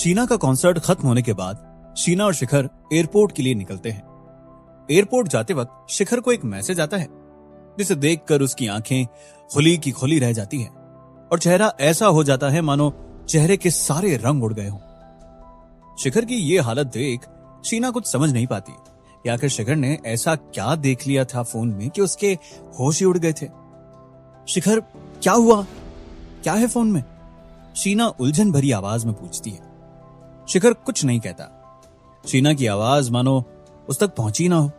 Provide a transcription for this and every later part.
शीना का कॉन्सर्ट खत्म होने के बाद शीना और शिखर एयरपोर्ट के लिए निकलते हैं। एयरपोर्ट जाते वक्त शिखर को एक मैसेज आता है जिसे देखकर उसकी आंखें खुली की खुली रह जाती हैं और चेहरा ऐसा हो जाता है मानो चेहरे के सारे रंग उड़ गए हों। शिखर की ये हालत देख शीना कुछ समझ नहीं पाती कि आखिर शिखर ने ऐसा क्या देख लिया था फोन में कि उसके होश ही उड़ गए थे। शिखर, क्या हुआ? क्या है फोन में? शीना उलझन भरी आवाज में पूछती है। शिखर कुछ नहीं कहता। शीना की आवाज मानो उस तक पहुंची ना हो,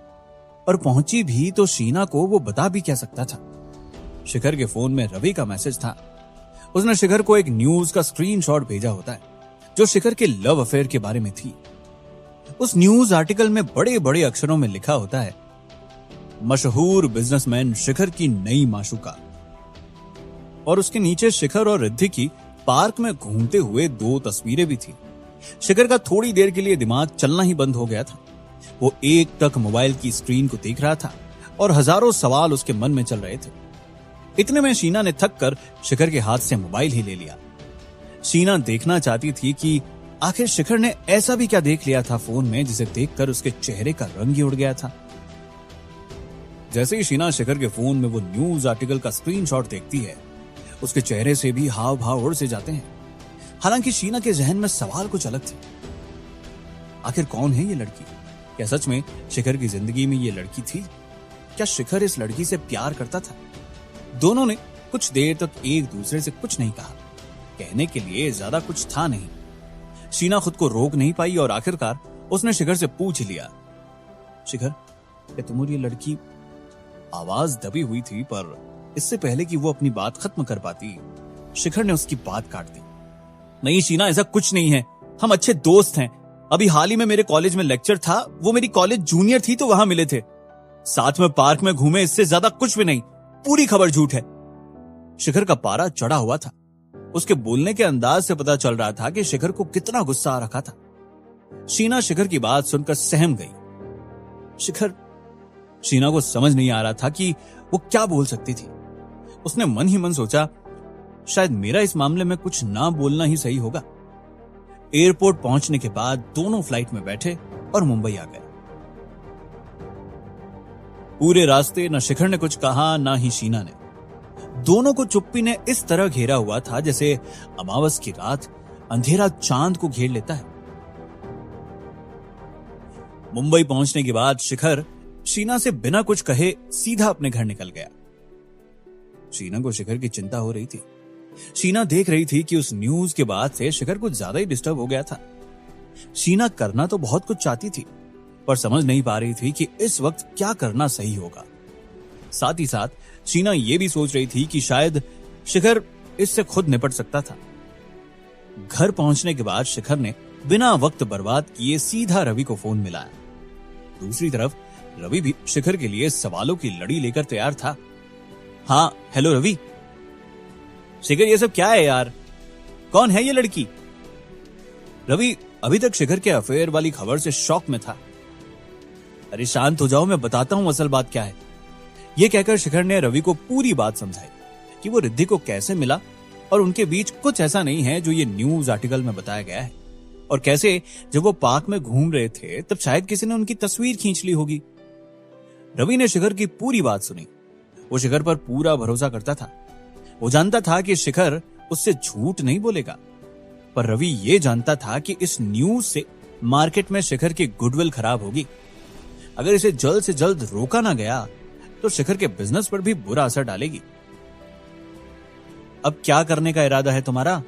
और पहुंची भी तो शीना को वो बता भी क्या सकता था। शिखर के फोन में रवि का मैसेज था। उसने शिखर को एक न्यूज का स्क्रीनशॉट भेजा होता है जो शिखर के लव अफेयर के बारे में थी। उस न्यूज आर्टिकल में बड़े बड़े अक्षरों में लिखा होता है, मशहूर बिजनेसमैन शिखर की नई माशूका। और उसके नीचे शिखर और रिद्धि की पार्क में घूमते हुए 2 तस्वीरें भी थी। शिखर का थोड़ी देर के लिए दिमाग चलना ही बंद हो गया था। वो एक टक मोबाइल की स्क्रीन को देख रहा था और हजारों सवाल उसके मन में चल रहे थे। इतने में शीना ने थक कर शिखर के हाथ से मोबाइल ही ले लिया। शीना देखना चाहती थी कि आखिर शिखर ने ऐसा भी क्या देख लिया था फोन में जिसे देखकर उसके चेहरे का रंग ही उड़ गया था। जैसे ही शीना शिखर के फोन में वो न्यूज आर्टिकल का स्क्रीनशॉट देखती है, उसके चेहरे से भी हाव भाव उड़ से जाते हैं। हालांकि शीना के जहन में सवाल कुछ अलग थे। आखिर कौन है ये लड़की? क्या सच में शिखर की जिंदगी में ये लड़की थी? क्या शिखर इस लड़की से प्यार करता था? दोनों ने कुछ देर तक एक दूसरे से कुछ नहीं कहा। कहने के लिए ज्यादा कुछ था नहीं। शीना खुद को रोक नहीं पाई और आखिरकार उसने शिखर से पूछ लिया, शिखर, क्या तुम और ये लड़की? आवाज दबी हुई थी, पर इससे पहले कि वो अपनी बात खत्म कर पाती, शिखर ने उसकी बात काट दी। नहीं शीना, ऐसा कुछ नहीं है। हम अच्छे दोस्त हैं। अभी हाल ही में मेरे कॉलेज में लेक्चर था। वो मेरी कॉलेज जूनियर थी तो वहां मिले थे। साथ में पार्क में घूमे, इससे ज्यादा कुछ भी नहीं। पूरी खबर झूठ है। शिखर का पारा चढ़ा हुआ था। उसके बोलने के अंदाज से पता चल रहा था कि शिखर को कितना गुस्सा आ रखा था। शीना शिखर की बात सुनकर सहम गई। शीना को समझ नहीं आ रहा था कि वो क्या बोल सकती थी। उसने मन ही मन सोचा, शायद मेरा इस मामले में कुछ ना बोलना ही सही होगा। एयरपोर्ट पहुंचने के बाद दोनों फ्लाइट में बैठे और मुंबई आ गए। पूरे रास्ते न शिखर ने कुछ कहा, ना ही शीना ने। दोनों को चुप्पी ने इस तरह घेरा हुआ था जैसे अमावस की रात अंधेरा चांद को घेर लेता है। मुंबई पहुंचने के बाद शिखर शीना से बिना कुछ कहे सीधा अपने घर निकल गया। शीना को शिखर की चिंता हो रही थी। शीना देख रही थी कि उस न्यूज के बाद से शिखर कुछ ज्यादा ही डिस्टर्ब हो गया था। शीना करना तो बहुत कुछ चाहती थी, पर समझ नहीं पा रही थी कि इस वक्त क्या करना सही होगा। साथ ही साथ शीना यह भी सोच रही थी कि शायद शिखर इससे खुद निपट सकता था। घर पहुंचने के बाद शिखर ने बिना वक्त बर्बाद किए सीधा रवि को फोन मिलाया। दूसरी तरफ रवि भी शिखर के लिए सवालों की लड़ी लेकर तैयार था। हाँ, हेलो रवि। शिखर, ये सब क्या है यार? कौन है ये लड़की? रवि अभी तक शिखर के अफेयर वाली खबर से शॉक में था। अरे शांत हो जाओ, मैं बताता हूं असल बात क्या है। यह कहकर शिखर ने रवि को पूरी बात समझाई कि वो रिद्धि को कैसे मिला और उनके बीच कुछ ऐसा नहीं है जो ये न्यूज आर्टिकल में बताया गया है, और कैसे जब वो पार्क में घूम रहे थे तब शायद किसी ने उनकी तस्वीर खींच ली होगी। रवि ने शिखर की पूरी बात सुनी। वो शिखर पर पूरा भरोसा करता था। वो जानता था कि शिखर उससे झूठ नहीं बोलेगा, पर रवि ये जानता था कि इस न्यूज से मार्केट में शिखर की गुडविल खराब होगी। अगर इसे जल्द से जल्द रोका ना गया तो शिखर के बिजनेस पर भी बुरा असर डालेगी। अब क्या करने का इरादा है तुम्हारा?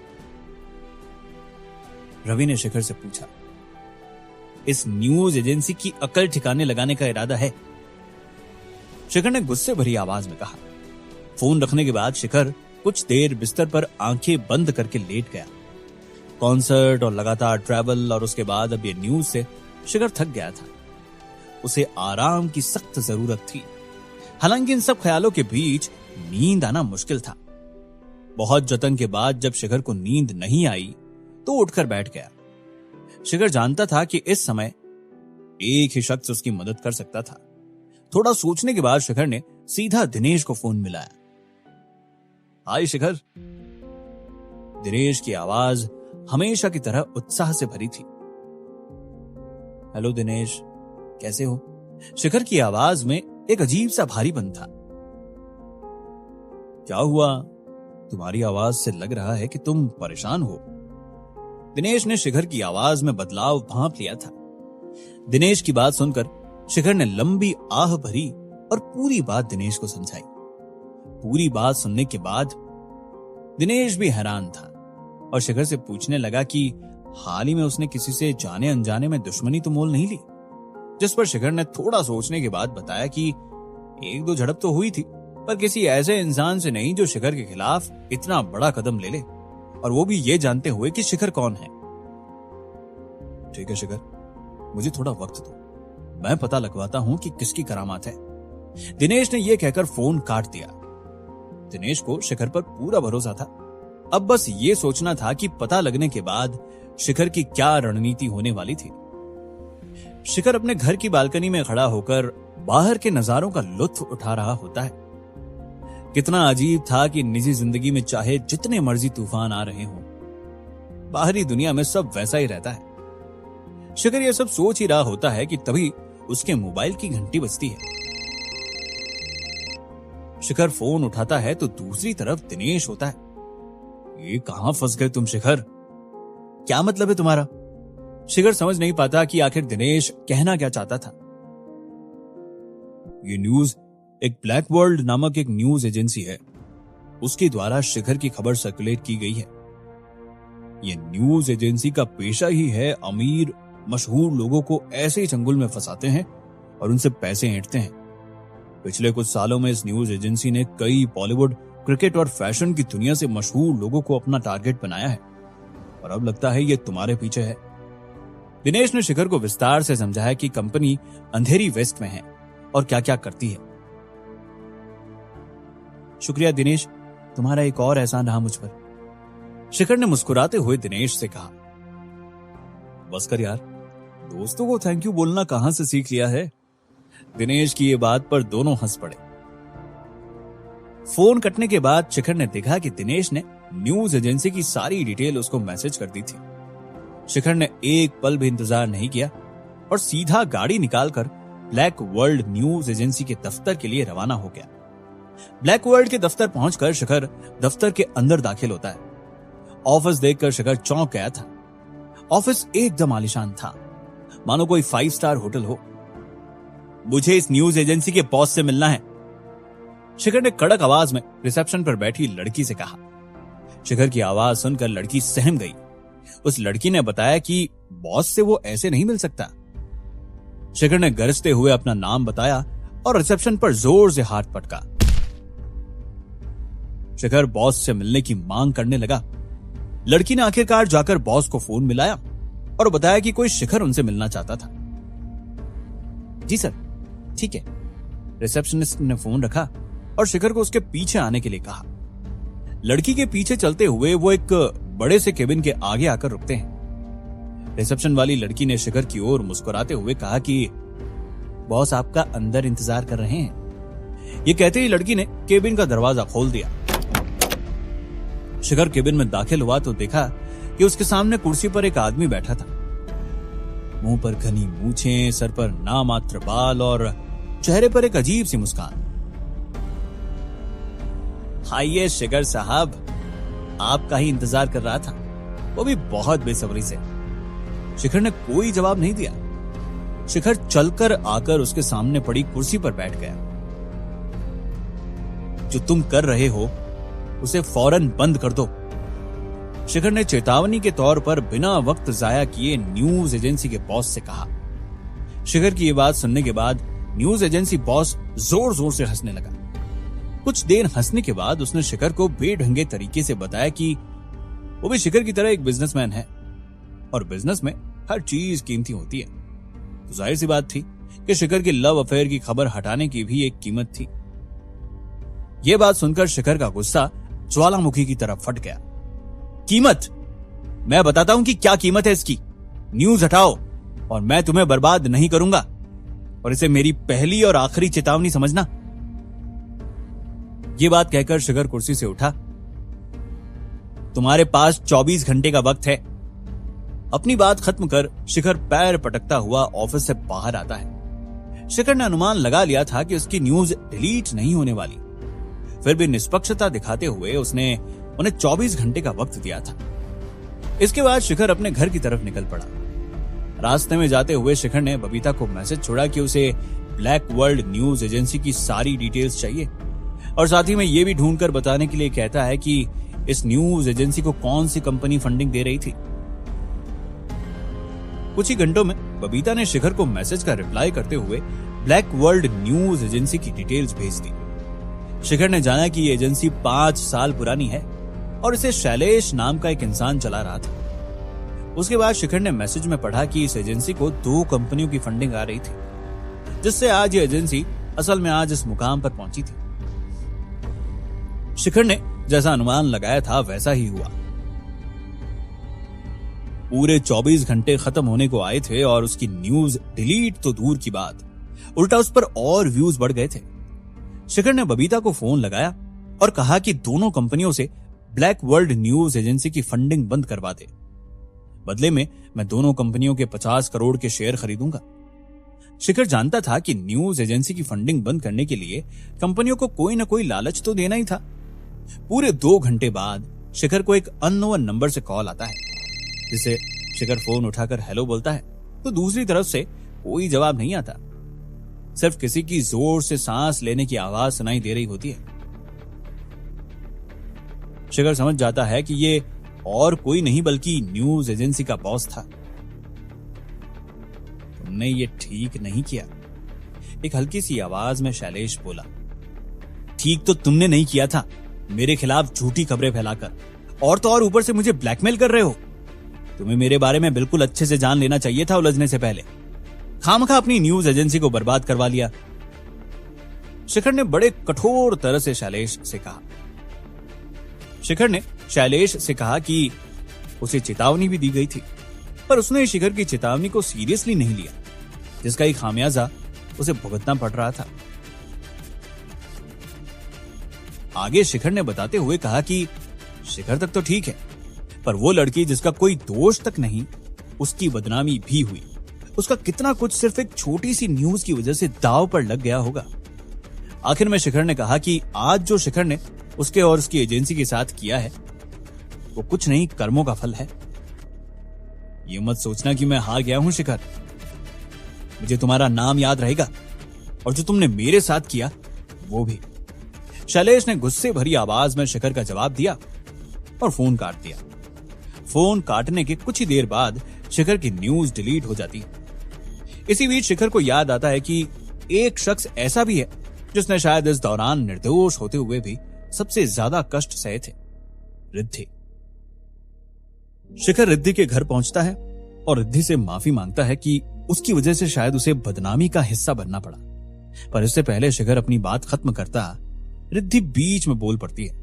रवि ने शिखर से पूछा। इस न्यूज एजेंसी की अकल ठिकाने लगाने का इरादा है, शिखर ने गुस्से भरी आवाज में कहा। फोन रखने के बाद शिखर कुछ देर बिस्तर पर आंखें बंद करके लेट गया। कॉन्सर्ट और लगातार ट्रैवल और उसके बाद अब ये न्यूज से शिखर थक गया था। उसे आराम की सख्त जरूरत थी। हालांकि इन सब ख्यालों के बीच नींद आना मुश्किल था। बहुत जतन के बाद जब शिखर को नींद नहीं आई तो उठकर बैठ गया। शिखर जानता था कि इस समय एक ही शख्स उसकी मदद कर सकता था। थोड़ा सोचने के बाद शिखर ने सीधा दिनेश को फोन मिलाया। हाय शिखर। दिनेश की आवाज हमेशा की तरह उत्साह से भरी थी। हेलो दिनेश, कैसे हो? शिखर की आवाज में एक अजीब सा भारीपन था। क्या हुआ? तुम्हारी आवाज से लग रहा है कि तुम परेशान हो। दिनेश ने शिखर की आवाज में बदलाव भांप लिया था। दिनेश की बात सुनकर शिखर ने लंबी आह भरी और पूरी बात दिनेश को समझाई। पूरी बात सुनने के बाद दिनेश भी हैरान था और शिखर से पूछने लगा कि हाल ही में उसने किसी से जाने अनजाने में दुश्मनी तो मोल नहीं ली। जिस पर शिखर ने थोड़ा सोचने के बाद बताया कि एक दो झड़प तो हुई थी, पर किसी ऐसे इंसान से नहीं जो शिखर के खिलाफ इतना बड़ा कदम ले ले, और वो भी ये जानते हुए कि शिखर कौन है। ठीक है शिखर, मुझे थोड़ा वक्त दो, मैं पता लगवाता हूं कि किसकी करामात है। दिनेश ने यह कहकर फोन काट दिया। दिनेश को शिखर पर पूरा भरोसा था। अब बस ये सोचना था कि पता लगने के बाद शिखर की क्या रणनीति होने वाली थी। शिखर अपने घर की बालकनी में खड़ा होकर बाहर के नजारों का लुत्फ उठा रहा होता है। कितना अजीब था कि निजी जिंदगी में चाहे जितने मर्जी तूफान आ रहे हों, बाहरी दुनिया में सब वैसा ही रहता है। शिखर यह सब सोच ही रहा होता है कि तभी उसके मोबाइल की घंटी बजती है। शिखर फोन उठाता है तो दूसरी तरफ दिनेश होता है। ये कहां फंस गए तुम शिखर? क्या मतलब है तुम्हारा? शिखर समझ नहीं पाता कि आखिर दिनेश कहना क्या चाहता था। ये न्यूज एक ब्लैक वर्ल्ड नामक एक न्यूज एजेंसी है, उसके द्वारा शिखर की खबर सर्कुलेट की गई है। ये न्यूज एजेंसी का पेशा ही है अमीर मशहूर लोगों को ऐसे ही चंगुल में फंसाते हैं और उनसे पैसे ऐंठते हैं। पिछले कुछ सालों में इस न्यूज एजेंसी ने कई बॉलीवुड, क्रिकेट और फैशन की दुनिया से मशहूर लोगों को अपना टारगेट बनाया है, और अब लगता है ये तुम्हारे पीछे है। दिनेश ने शिखर को विस्तार से समझाया कि कंपनी अंधेरी वेस्ट में है और क्या क्या करती है। शुक्रिया दिनेश, तुम्हारा एक और एहसान रहा मुझ पर। शिखर ने मुस्कुराते हुए दिनेश से कहा। बस कर यार, दोस्तों को थैंक यू बोलना कहां से सीख लिया है? दिनेश की ये बात पर दोनों हंस पड़े। फोन कटने के बाद शिखर ने देखा कि दिनेश ने न्यूज एजेंसी की सारी डिटेल उसको मैसेज कर दी थी। शिखर ने एक पल भी इंतजार नहीं किया और सीधा गाड़ी निकालकर ब्लैक वर्ल्ड न्यूज एजेंसी के दफ्तर के लिए रवाना हो गया। ब्लैक वर्ल्ड के दफ्तर पहुंचकर शिखर दफ्तर के अंदर दाखिल होता है। ऑफिस देखकर शिखर चौंक गया था। ऑफिस एकदम आलीशान था, मानो कोई 5 स्टार होटल हो। मुझे इस न्यूज एजेंसी के बॉस से मिलना है, शिखर ने कड़क आवाज में रिसेप्शन पर बैठी लड़की से कहा। शिखर की आवाज सुनकर लड़की सहम गई। उस लड़की ने बताया कि बॉस से वो ऐसे नहीं मिल सकता। शिखर ने गरजते हुए अपना नाम बताया और रिसेप्शन पर जोर से हाथ पटका। शिखर बॉस से मिलने की मांग करने लगा। लड़की ने आखिरकार जाकर बॉस को फोन मिलाया और बताया कि कोई शिखर उनसे मिलना चाहता था। जी सर, ठीक है। रिसेप्शनिस्ट ने फोन रखा और शिखर को उसके पीछे आने के लिए कहा। लड़की के पीछे चलते हुए वो एक बड़े से केबिन के आगे आकर रुकते हैं। रिसेप्शन वाली लड़की ने शिखर की ओर मुस्कुराते हुए कहा कि बॉस आपका अंदर इंतजार कर रहे हैं। ये कहते ही लड़की ने केबिन का दरवाजा खोल दिया। शिखर केबिन में दाखिल हुआ तो देखा कि उसके सामने कुर्सी पर एक आदमी बैठा था। मुंह पर घनी मूछें, सर पर नामात्र बाल और चेहरे पर एक अजीब सी मुस्कान। आइए शिखर साहब, आपका ही इंतजार कर रहा था, वो भी बहुत बेसब्री से। शिखर ने कोई जवाब नहीं दिया। शिखर चलकर आकर उसके सामने पड़ी कुर्सी पर बैठ गया। जो तुम कर रहे हो उसे फौरन बंद कर दो, शिखर ने चेतावनी के तौर पर बिना वक्त जाया किए न्यूज एजेंसी के बॉस से कहा। शिखर की यह बात सुनने के बाद न्यूज एजेंसी बॉस जोर जोर से हंसने लगा। कुछ देर हंसने के बाद उसने शिखर को बेढंगे तरीके से बताया कि वो भी शिखर की तरह एक बिजनेसमैन है और बिजनेस में हर चीज कीमती होती है। तो जाहिर सी बात थी कि शिखर की लव अफेयर की खबर हटाने की भी एक कीमत थी। यह बात सुनकर शिखर का गुस्सा ज्वालामुखी की तरफ फट गया। कीमत? मैं बताता हूं कि क्या कीमत है इसकी। न्यूज हटाओ और मैं तुम्हें बर्बाद नहीं करूंगा, और इसे मेरी पहली और आखिरी चेतावनी समझना। यह बात कहकर शिखर कुर्सी से उठा। तुम्हारे पास 24 घंटे का वक्त है अपनी बात खत्म कर शिखर पैर पटकता हुआ ऑफिस से बाहर आता है। शिखर ने अनुमान लगा लिया था कि उसकी न्यूज डिलीट नहीं होने वाली, फिर भी निष्पक्षता दिखाते हुए उसने उन्हें 24 घंटे का वक्त दिया था। इसके बाद शिखर अपने घर की तरफ निकल पड़ा। रास्ते में जाते हुए शिखर ने बबीता को मैसेज छोड़ा कि उसे ब्लैक वर्ल्ड न्यूज एजेंसी की सारी डिटेल्स चाहिए और साथ ही में यह भी ढूंढकर बताने के लिए कहता है कि इस न्यूज एजेंसी को कौन सी कंपनी फंडिंग दे रही थी। कुछ ही घंटों में बबीता ने शिखर को मैसेज का रिप्लाई करते हुए ब्लैक वर्ल्ड न्यूज एजेंसी की डिटेल्स भेज दी। शिखर ने जाना कि ये एजेंसी 5 साल पुरानी है और इसे शैलेश नाम का एक इंसान चला रहा था। उसके बाद शिखर ने मैसेज में पढ़ा कि इस एजेंसी को 2 कंपनियों की फंडिंग आ रही थी, जिससे आज ये एजेंसी असल में आज इस मुकाम पर पहुंची थी। शिखर ने जैसा अनुमान लगाया था वैसा ही हुआ। पूरे 24 घंटे खत्म होने को आए थे और उसकी न्यूज डिलीट तो दूर की बात, उल्टा उस पर और व्यूज बढ़ गए थे। शिखर ने बबीता को फोन लगाया और कहा कि दोनों कंपनियों से ब्लैक वर्ल्ड न्यूज एजेंसी की फंडिंग बंद करवा दे, बदले में मैं दोनों कंपनियों के 50 करोड़ के शेयर खरीदूंगा। शिखर जानता था कि न्यूज एजेंसी की फंडिंग बंद करने के लिए कंपनियों को कोई ना कोई लालच तो देना ही था। पूरे 2 घंटे बाद शिखर को एक अननोन नंबर से कॉल आता है, जिसे शिखर फोन उठाकर हेलो बोलता है तो दूसरी तरफ से कोई जवाब नहीं आता, सिर्फ किसी की जोर से सांस लेने की आवाज सुनाई दे रही होती है। शिखर समझ जाता है कि ये और कोई नहीं बल्कि न्यूज एजेंसी का बॉस था। तुमने ये ठीक नहीं किया, एक हल्की सी आवाज में शैलेश बोला। ठीक तो तुमने नहीं किया था, मेरे खिलाफ झूठी खबरें फैलाकर, और तो और ऊपर से मुझे ब्लैकमेल कर रहे हो। तुम्हें मेरे बारे में बिल्कुल अच्छे से जान लेना चाहिए था उलझने से पहले। खामखा अपनी न्यूज एजेंसी को बर्बाद करवा लिया। शिखर ने बड़े कठोर तरह से शैलेश से कहा। शिखर ने शैलेश से कहा कि उसे चेतावनी भी दी गई थी, पर उसने शिखर की चेतावनी को सीरियसली नहीं लिया, जिसका ही खामियाजा उसे भुगतना पड़ रहा था। आगे शिखर ने बताते हुए कहा कि शिखर तक तो ठीक है, पर वो लड़की जिसका कोई दोष तक नहीं, उसकी बदनामी भी हुई। उसका कितना कुछ सिर्फ एक छोटी सी न्यूज की वजह से दांव पर लग गया होगा। आखिर में शिखर ने कहा कि आज जो शिखर ने उसके और उसकी एजेंसी के साथ किया है वो कुछ नहीं, कर्मों का फल है। ये मत सोचना कि मैं हार गया हूं शिखर, मुझे तुम्हारा नाम याद रहेगा और जो तुमने मेरे साथ किया वो भी। शैलेश ने गुस्से भरी आवाज में शिखर का जवाब दिया और फोन काट दिया। फोन काटने के कुछ ही देर बाद शिखर की न्यूज डिलीट हो जाती है। इसी बीच शिखर को याद आता है कि एक शख्स ऐसा भी है जिसने शायद इस दौरान निर्दोष होते हुए भी सबसे ज्यादा कष्ट सहे थे, रिद्धि। शिखर रिद्धि के घर पहुंचता है और रिद्धि से माफी मांगता है कि उसकी वजह से शायद उसे बदनामी का हिस्सा बनना पड़ा। पर इससे पहले शिखर अपनी बात खत्म करता, रिद्धि बीच में बोल पड़ती है।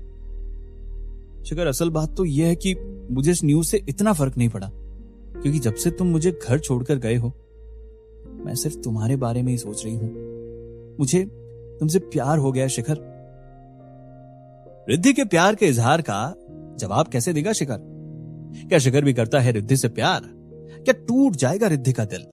शिखर, असल बात तो यह है कि मुझे इस न्यूज से इतना फर्क नहीं पड़ा, क्योंकि जब से तुम मुझे घर छोड़कर गए हो मैं सिर्फ तुम्हारे बारे में ही सोच रही हूं। मुझे तुमसे प्यार हो गया शिखर। रिद्धि के प्यार के इजहार का जवाब कैसे देगा शिखर? क्या शिखर भी करता है रिद्धि से प्यार? क्या टूट जाएगा रिद्धि का दिल?